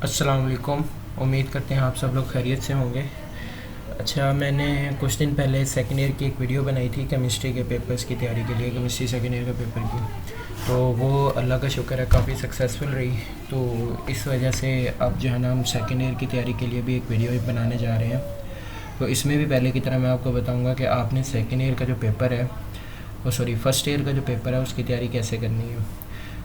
अस्सलाम वालेकुम। उम्मीद करते हैं आप सब लोग खैरियत से होंगे। अच्छा, मैंने कुछ दिन पहले सेकेंड ईयर की एक वीडियो बनाई थी केमिस्ट्री के पेपर्स की तैयारी के लिए, केमिस्ट्री सेकेंड ईयर के पेपर की। तो वो अल्लाह का शुक्र है काफ़ी सक्सेसफुल रही। तो इस वजह से अब जो है ना हम सेकेंड ईयर की तैयारी के लिए भी एक वीडियो बनाने जा रहे हैं। तो इसमें भी पहले की तरह मैं आपको बताऊँगा कि आपने सेकेंड ईयर का जो पेपर है फर्स्ट ईयर का जो पेपर है उसकी तैयारी कैसे करनी है।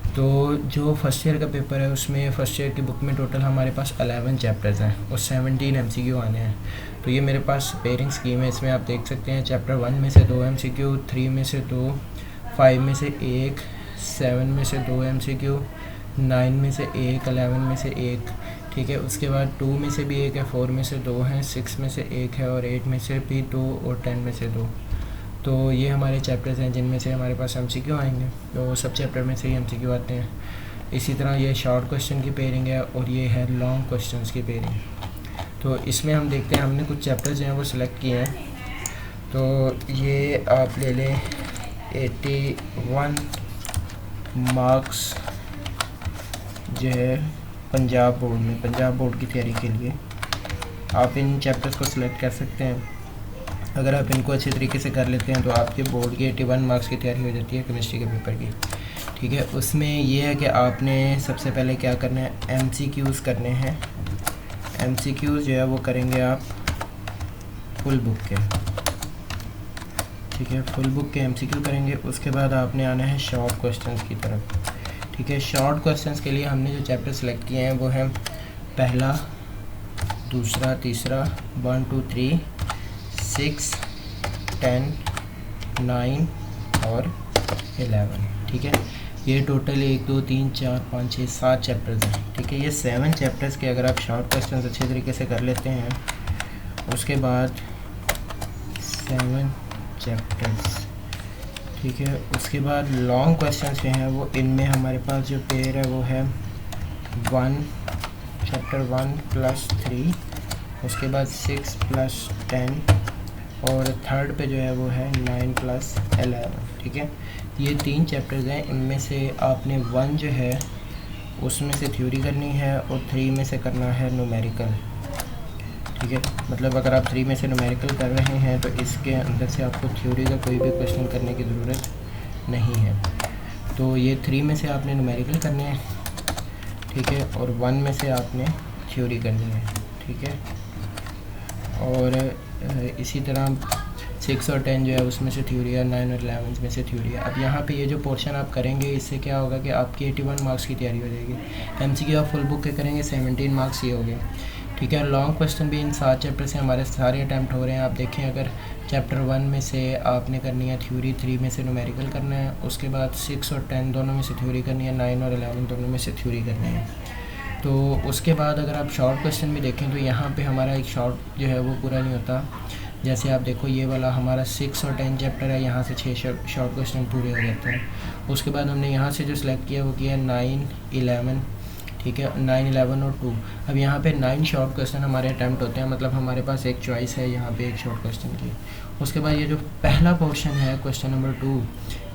तो जो फर्स्ट ईयर का पेपर है उसमें फ़र्स्ट ईयर की बुक में टोटल हमारे पास 11 चैप्टर्स हैं और 17 MCQ आने हैं। तो ये मेरे पास पेयरिंग स्कीम है, इसमें आप देख सकते हैं चैप्टर 1 में से 2 MCQ, 3 में से 2, 5 में से 1, 7 में से 2 MCQ, 9 में से 1, 11 में से 1, ठीक है। उसके बाद 2 में से भी 1 है, 4 में से 2 हैं, 6 में से 1 है और 8 में से भी 2 और 10 में से 2। तो ये हमारे चैप्टर्स हैं जिनमें से हमारे पास MCQ आएंगे। तो सब चैप्टर में से ही MCQ आते हैं। इसी तरह ये शॉर्ट क्वेश्चन की पेयरिंग है और ये है लॉन्ग क्वेश्चंस की पेयरिंग। तो इसमें हम देखते हैं, हमने कुछ चैप्टर्स जो हैं वो सिलेक्ट किए हैं। तो ये आप ले लें 81 मार्क्स जो है पंजाब बोर्ड की तैयारी के लिए आप इन चैप्टर्स को सिलेक्ट कर सकते हैं। अगर आप इनको अच्छे तरीके से कर लेते हैं तो आपके बोर्ड की 81 मार्क्स की तैयारी हो जाती है केमिस्ट्री के पेपर की, ठीक है। उसमें ये है कि आपने सबसे पहले क्या करना है, MCQs करने हैं। MCQs जो है वो करेंगे आप फुल बुक के, ठीक है। फुल बुक के MCQ करेंगे। उसके बाद आपने आना है शॉर्ट क्वेश्चंस की तरफ, ठीक है। शॉर्ट क्वेश्चंस के लिए हमने जो चैप्टर सेलेक्ट किए हैं वो हैं पहला, दूसरा, तीसरा, 1, 2, 3, 6, 10, 9 और 11, ठीक है। ये टोटल 1, 2, 3, 4, 5, 6, 7 चैप्टर्स हैं, ठीक है। ये 7 चैप्टर्स के अगर आप शॉर्ट क्वेश्चंस अच्छे तरीके से कर लेते हैं, उसके बाद 7 चैप्टर्स, ठीक है। उसके बाद लॉन्ग क्वेश्चंस जो हैं वो इनमें हमारे पास जो पेयर है वो है चैप्टर 1 + 3, उसके बाद 6 + 10 और थर्ड पे जो है वो है 9 + 11, ठीक है। ये 3 चैप्टर्स हैं। इनमें से आपने 1 जो है उसमें से थ्योरी करनी है और 3 में से करना है न्यूमेरिकल, ठीक है। मतलब अगर आप 3 में से न्यूमेरिकल कर रहे हैं तो इसके अंदर से आपको थ्योरी का कोई भी क्वेश्चन करने की ज़रूरत नहीं है। तो ये 3 में से आपने न्यूमेरिकल करने हैं, ठीक है, और 1 में से आपने थ्योरी करनी है, ठीक है। और इसी तरह 6 और 10 जो है उसमें से थ्योरी है, 9 और 11 में से थ्योरी है। अब यहाँ पे ये जो पोर्शन आप करेंगे इससे क्या होगा कि आपकी 81 मार्क्स की तैयारी हो जाएगी। MCQ आप फुल बुक के करेंगे, 17 मार्क्स ये हो गए, ठीक है। लॉन्ग क्वेश्चन भी इन 7 चैप्टर से हमारे सारे अटैम्प्ट हो रहे हैं। आप देखें, अगर चैप्टर 1 में से आपने करनी है थ्योरी, 3 में से न्यूमेरिकल करना है, उसके बाद 6 और 10 दोनों में से थ्योरी करनी है, 9 और 11 दोनों में से थ्योरी करनी है। तो उसके बाद अगर आप शॉर्ट क्वेश्चन भी देखें तो यहाँ पे हमारा एक शॉर्ट जो है वो पूरा नहीं होता। जैसे आप देखो ये वाला हमारा 6 और 10 चैप्टर है, यहाँ से 6 शॉर्ट क्वेश्चन पूरे हो जाते हैं। उसके बाद हमने यहाँ से जो सिलेक्ट किया वो किया 9, 11, ठीक है, 9, 11 और 2। अब यहाँ पे 9 शॉर्ट क्वेश्चन हमारे अटैम्प्ट होते हैं, मतलब हमारे पास एक चॉइस है यहाँ पे एक शॉर्ट क्वेश्चन की। उसके बाद ये जो पहला पोर्शन है क्वेश्चन नंबर 2,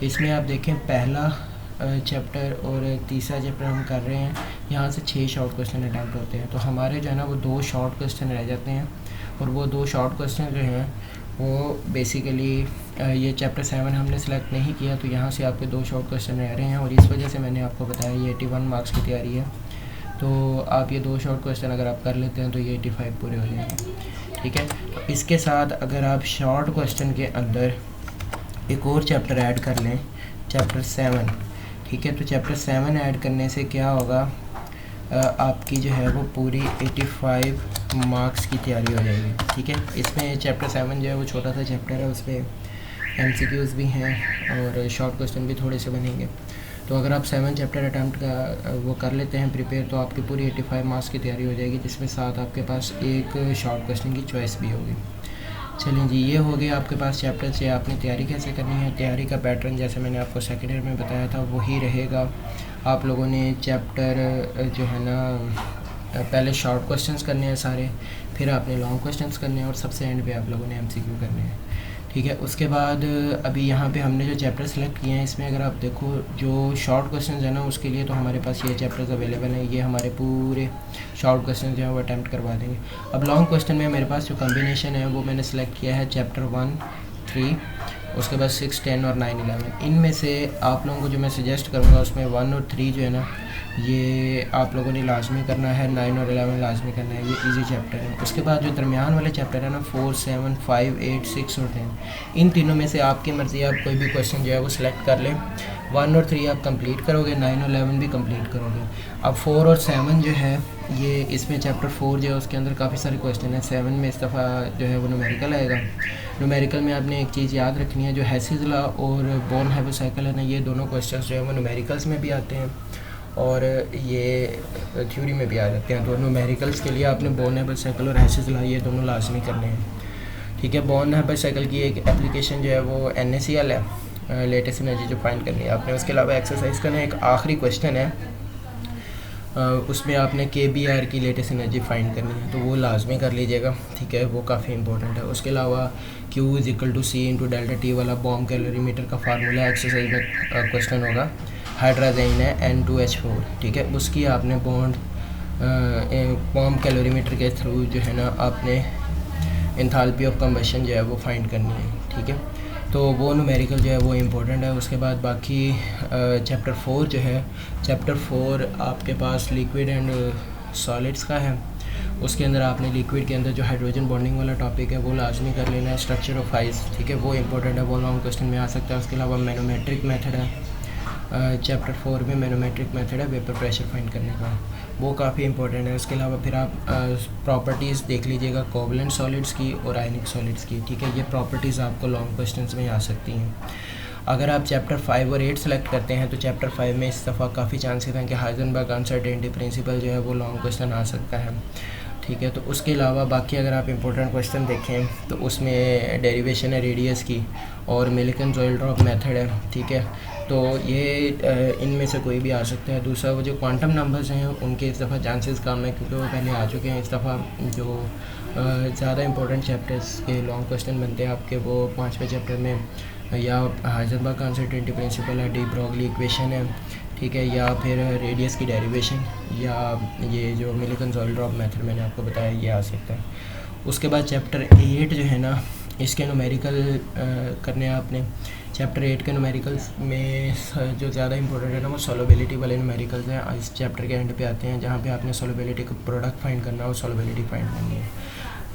इसमें आप देखें पहला चैप्टर और तीसरा चैप्टर हम कर रहे हैं, यहाँ से 6 शॉर्ट क्वेश्चन अटैम्प्ट होते हैं। तो हमारे जो है ना वो 2 शॉर्ट क्वेश्चन रह जाते हैं और वो 2 शॉर्ट क्वेश्चन जो हैं वो बेसिकली ये चैप्टर 7 हमने सेलेक्ट नहीं किया, तो यहाँ से आपके 2 शॉर्ट क्वेश्चन रह रहे हैं और इस वजह से मैंने आपको बताया ये 81 मार्क्स की तैयारी है। तो आप ये 2 शॉर्ट क्वेश्चन अगर आप कर लेते हैं तो ये 85 पूरे हो जाएंगे, ठीक है। तो इसके साथ अगर आप शॉर्ट क्वेश्चन के अंदर एक और चैप्टर ऐड कर लें, चैप्टर 7, ठीक है। तो चैप्टर 7 ऐड करने से क्या होगा, आपकी जो है वो पूरी 85 मार्क्स की तैयारी हो जाएगी, ठीक है। इसमें चैप्टर 7 जो है वो छोटा सा चैप्टर है, उस पर MCQs भी हैं और शॉर्ट क्वेश्चन भी थोड़े से बनेंगे। तो अगर आप 7 चैप्टर अटैम्प्ट का वो कर लेते हैं प्रिपेयर, तो आपकी पूरी 85 मार्क्स की तैयारी हो जाएगी, जिसमें साथ आपके पास एक शॉर्ट क्वेश्चन की चॉइस भी होगी। चलिए जी, ये हो गया आपके पास चैप्टर से आपने तैयारी कैसे करनी है। तैयारी का पैटर्न जैसे मैंने आपको सेकेंड ईयर में बताया था वही रहेगा। आप लोगों ने चैप्टर जो है ना पहले शॉर्ट क्वेश्चंस करने हैं सारे, फिर आपने लॉन्ग क्वेश्चंस करने हैं और सबसे एंड पे आप लोगों ने MCQ करने हैं, ठीक है। उसके बाद अभी यहाँ पे हमने जो चैप्टर सेलेक्ट किए हैं इसमें अगर आप देखो जो शॉर्ट क्वेश्चन है ना उसके लिए तो हमारे पास ये चैप्टर्स अवेलेबल हैं। ये हमारे पूरे शॉर्ट क्वेश्चन जो है वो अटैम्प्ट करवा देंगे। अब लॉन्ग क्वेश्चन में मेरे पास जो कॉम्बिनेशन है वो मैंने सेलेक्ट किया है चैप्टर 1, 3, उसके बाद 6, 10 और 9, 11। इनमें से आप लोगों को जो मैं सजेस्ट करूँगा उसमें 1 और 3 जो है ना ये आप लोगों ने लाजमी करना है, 9 और 11 लाजमी करना है, ये इजी चैप्टर है। उसके बाद जो दरमियान वाले चैप्टर है ना 4, 7, 5, 8, 6 और 10, इन तीनों में से आपकी मर्ज़ी, आप कोई भी क्वेश्चन जो है वो सिलेक्ट कर लें। 1 और 3 आप कंप्लीट करोगे, 9 और 11 भी कंप्लीट करोगे। अब 4 और 7 जो है ये इसमें चैप्टर 4 जो है उसके अंदर काफ़ी सारे क्वेश्चन हैं। 7 में इस दफ़ा जो है वो न्यूमेरिकल आएगा। न्यूमेरिकल में आपने एक चीज़ याद रखनी है, जो हेसिस लॉ और बोर्न-हैबिट साइकिल है ना, ये दोनों क्वेश्चन जो है वो न्यूमेरिकल्स में भी आते हैं और ये थ्योरी में भी आ जाते हैं। तो न्यूमेरिकल्स के लिए आपने बोर्न-हैबिट साइकिल और हेसिस लॉ ये दोनों लाजमी करने हैं, ठीक है। बोर्न-हैबिट साइकिल की एक एप्लीकेशन जो है वो NaCl है, लेटेस्ट एनर्जी जो फाइंड करनी है आपने। उसके अलावा एक्सरसाइज का ना एक आखिरी क्वेश्चन है, उसमें आपने KBR की लेटेस्ट एनर्जी फाइंड करनी है, तो वो लाजमी कर लीजिएगा, ठीक है, वो काफ़ी इंपॉर्टेंट है। उसके अलावा Q = C × ΔT वाला बॉम्ब कैलोरीमीटर का फार्मूला एक्सरसाइज में क्वेश्चन होगा। हाइड्राजेन है N2H4, ठीक है, उसकी आपने बॉम्ब कैलोरीमीटर के थ्रू जो है ना आपने एंथैल्पी ऑफ कंबशन जो है वो फाइंड करनी है, ठीक है। तो वो न्यूमेरिकल जो है वो इम्पोर्टेंट है। उसके बाद बाकी चैप्टर 4 जो है, चैप्टर 4 आपके पास लिक्विड एंड सॉलिड्स का है। उसके अंदर आपने लिक्विड के अंदर जो हाइड्रोजन बॉन्डिंग वाला टॉपिक है वो लाजमी कर लेना है। स्ट्रक्चर ऑफ आइस, ठीक है, वो इम्पोर्टेंट है, वो लॉन्ग क्वेश्चन में आ सकता है। उसके अलावा मैनोमेट्रिक मेथड है, चैप्टर 4 में मैनोमेट्रिक मेथड है वेपर प्रेशर फाइंड करने का, वो काफ़ी इंपॉर्टेंट है। उसके अलावा फिर आप प्रॉपर्टीज़ देख लीजिएगा कोवलेंट सॉलिड्स की और आयनिक सॉलिड्स की, ठीक है, ये प्रॉपर्टीज़ आपको लॉन्ग क्वेश्चंस में आ सकती हैं। अगर आप चैप्टर 5 और 8 सेलेक्ट करते हैं तो चैप्टर 5 में इस दफ़ा काफ़ी चांसेस हैं कि हाइजेनबर्ग अनसर्टेनिटी प्रिंसिपल जो है वो लॉन्ग क्वेश्चन आ सकता है, ठीक है। तो उसके अलावा बाकी अगर आप इंपॉर्टेंट क्वेश्चन देखें तो उसमें डेरिवेशन है रेडियस की और मिल्किन-जोएल ड्रॉप मेथड है, ठीक है। तो ये इनमें से कोई भी आ सकता है। दूसरा वो जो क्वांटम नंबर्स हैं उनके इस दफ़ा चांसेस कम है क्योंकि वो पहले आ चुके हैं। इस दफ़ा जो ज़्यादा इंपॉर्टेंट चैप्टर्स के लॉन्ग क्वेश्चन बनते हैं आपके, वो 5वें चैप्टर में या हाइजेनबर्ग अनसर्टेनिटी प्रिंसिपल है, डी ब्रोगली इक्वेशन है, ठीक है, या फिर रेडियस की डेरिवेशन, या ये जो मिल्किन-जोएल ड्रॉप मेथड मैंने आपको बताया ये आ सकता है। उसके बाद चैप्टर 8 जो है ना इसके न्यूमेरिकल करने हैं आपने। चैप्टर 8 के न्यूमेरिकल्स में जो ज़्यादा इंपॉर्टेंट है ना वो सॉल्युबिलिटी वाले न्यूमेरिकल्स हैं। इस चैप्टर के एंड पे आते हैं जहाँ पे आपने सॉल्युबिलिटी का प्रोडक्ट फाइंड करना और सॉल्युबिलिटी फाइंड करनी है।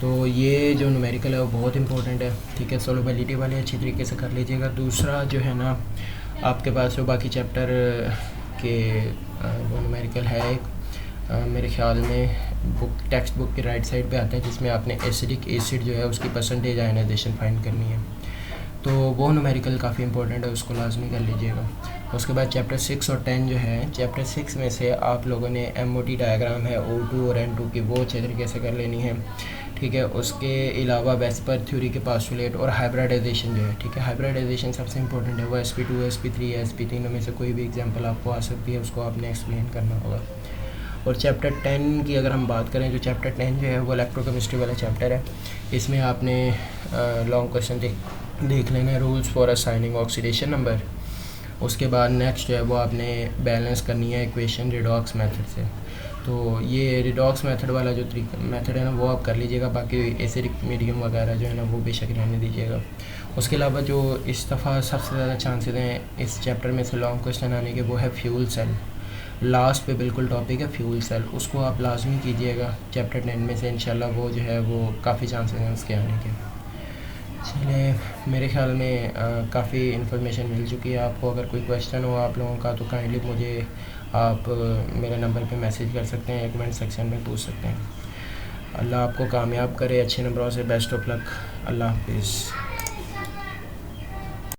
तो ये जो न्यूमेरिकल है वो बहुत इंपॉर्टेंट है, ठीक है, सॉल्युबिलिटी वाले अच्छी तरीके से कर लीजिएगा। दूसरा जो है ना आपके पास जो बाकी चैप्टर के वो न्यूमेरिकल है एक मेरे ख्याल में टेक्स्ट बुक की राइट साइड पे आते हैं जिसमें आपने एसिडिक एसिड जो है उसकी परसेंटेज आयनाइजेशन फाइंड करनी है, तो वो न्यूमेरिकल काफ़ी इंपॉर्टेंट है, उसको लाजमी कर लीजिएगा। उसके बाद चैप्टर 6 और 10 जो है, चैप्टर 6 में से आप लोगों ने MOT डायग्राम है O2 और N2 की वो अच्छे तरीके से कर लेनी है, ठीक है। उसके अलावा वेस्पर थ्योरी के पास्टुलेट और हाइब्रिडाइजेशन जो है, ठीक है, हाइब्रिडाइजेशन सबसे इंपॉर्टेंट है, वो SP2, SP3 SP3 में से कोई भी एग्जांपल आपको आ सकती है, उसको आपने एक्सप्लेन करना होगा। और चैप्टर 10 की अगर हम बात करें तो चैप्टर 10 जो है वो इलेक्ट्रोकेमिस्ट्री वाला चैप्टर है। इसमें आपने लॉन्ग क्वेश्चन देख लेना है, rules for assigning oxidation number. उसके बाद नेक्स्ट जो है वो आपने बैलेंस करनी है इक्वेशन रिडॉक्स मेथड से। तो ये रिडॉक्स मेथड वाला जो मेथड है ना वो आप कर लीजिएगा, बाकी एसिडिक मीडियम वगैरह जो है ना वो बेशक रहने दीजिएगा। उसके अलावा जो इस दफ़ा सबसे ज़्यादा चांसेस हैं इस चैप्टर में से लॉन्ग क्वेश्चन आने के, वो है फ्यूल सेल। लास्ट पे बिल्कुल टॉपिक है फ्यूल सेल, उसको आप लाजमी कीजिएगा चैप्टर 10 में से, इंशाल्लाह वो जो है वो काफ़ी चांसेस हैं उसके आने के। चलिए, मेरे ख्याल में काफ़ी इन्फॉर्मेशन मिल चुकी है आपको। अगर कोई क्वेश्चन हो आप लोगों का तो काइंडली मुझे आप मेरे नंबर पे मैसेज कर सकते हैं, कमेंट सेक्शन में पूछ सकते हैं। अल्लाह आपको कामयाब करे अच्छे नंबरों से। Best of luck. अल्लाह हाफिज़।